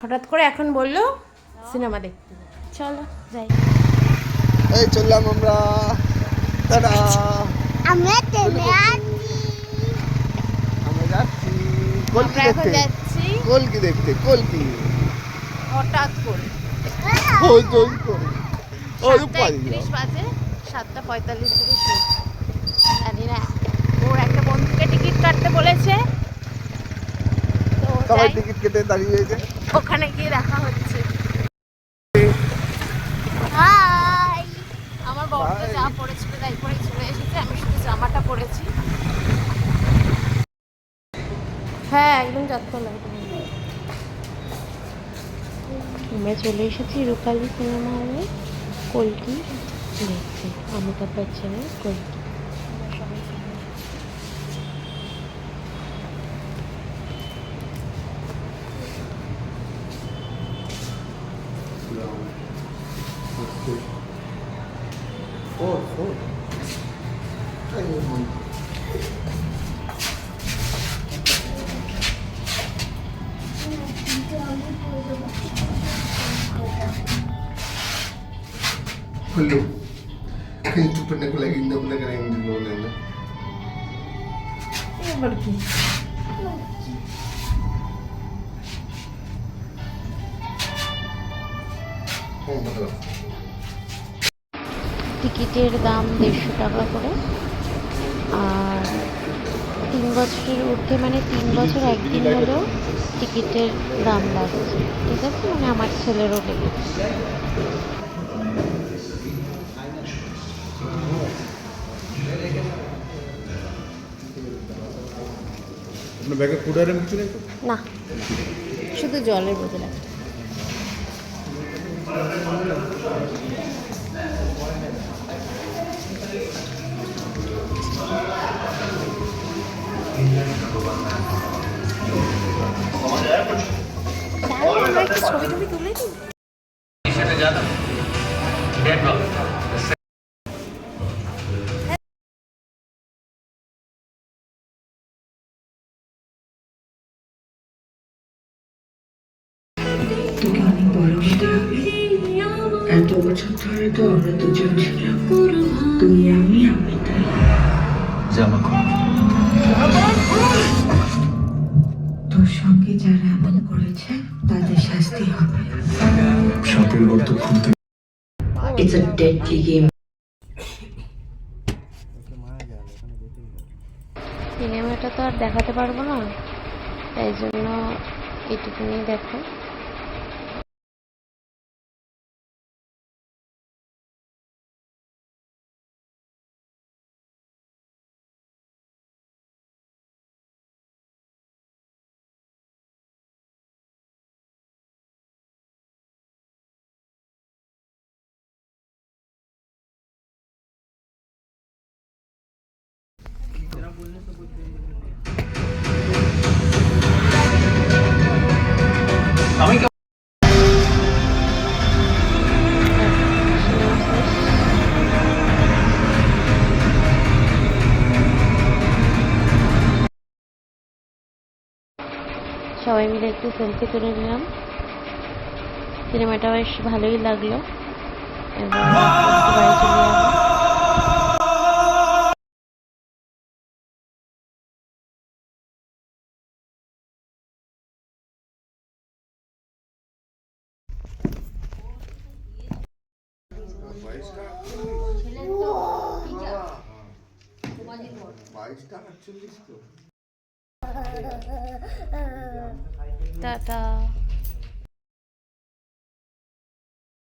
হঠাৎ করে এখন বললো সিনেমা দেখতে, চলো যাই। এই চললাম আমরা। টাটা। আমরা ট্রেনে আছি, আমরা যাচ্ছি কলকি দেখতে। যাচ্ছি কলকি দেখতে। কলকি হঠাৎ করে ওই দই করে ওই 7:31 বাজে, 7:45 থেকে শুরু। জানি না, ওর একটা বন্ধুকে টিকিট কাটতে বলেছে, তো সবাই যাই, টিকিট কেটে দাঁড়িয়ে রয়েছে। ওখানে গিয়ে দেখা হচ্ছে। হাই, আমার বড় তো যা পড়েছিল তাই পরেই চলে এসেছে, আমি শুধু জামাটা পরেছি। হ্যাঁ একদম যত্ন লাগবে। আমরা চলে এসেছি রূপালী সিনেমা হলে কলকি দেখতে, অমিতাভ বচ্চনের কলকি। Hello. Itu pernah aku lagi indah pernah kena yang di luar sana. Ini pergi. Oh, betul. টিকিটের দাম 150 টাকা করে, আর 3 বছরের ঊর্ধ্বে মানে 3 বছর একদিন হলেও টিকিটের দাম লাগছে। ঠিক আছে, মানে আমার ছেলেরও লেগেছে। আপনার ব্যাগে ফুড আইটেম কিছু নেই? না, শুধু জলের বোতল আছে। ছবি টবি তুলে দিই। তোকে অনেক বড় হতে হবে। এত বছর ধরে তো আমরা দুজন ছিলাম, তুই আমি তাই। তোর সঙ্গে যারা এমন করেছে তাদের শাস্তি হবে। সাপের গর্ত খুলতে It's a deadly game. সিনেমাটা তো আর দেখাতে পারবো না, তাই জন্য এটুকুনি দেখো। সবাই মিলে একটু সেলফি তুলে নিলাম। সিনেমাটা বেশ ভালোই লাগলো। এবার বাড়ি চলে যাবো। টাটা।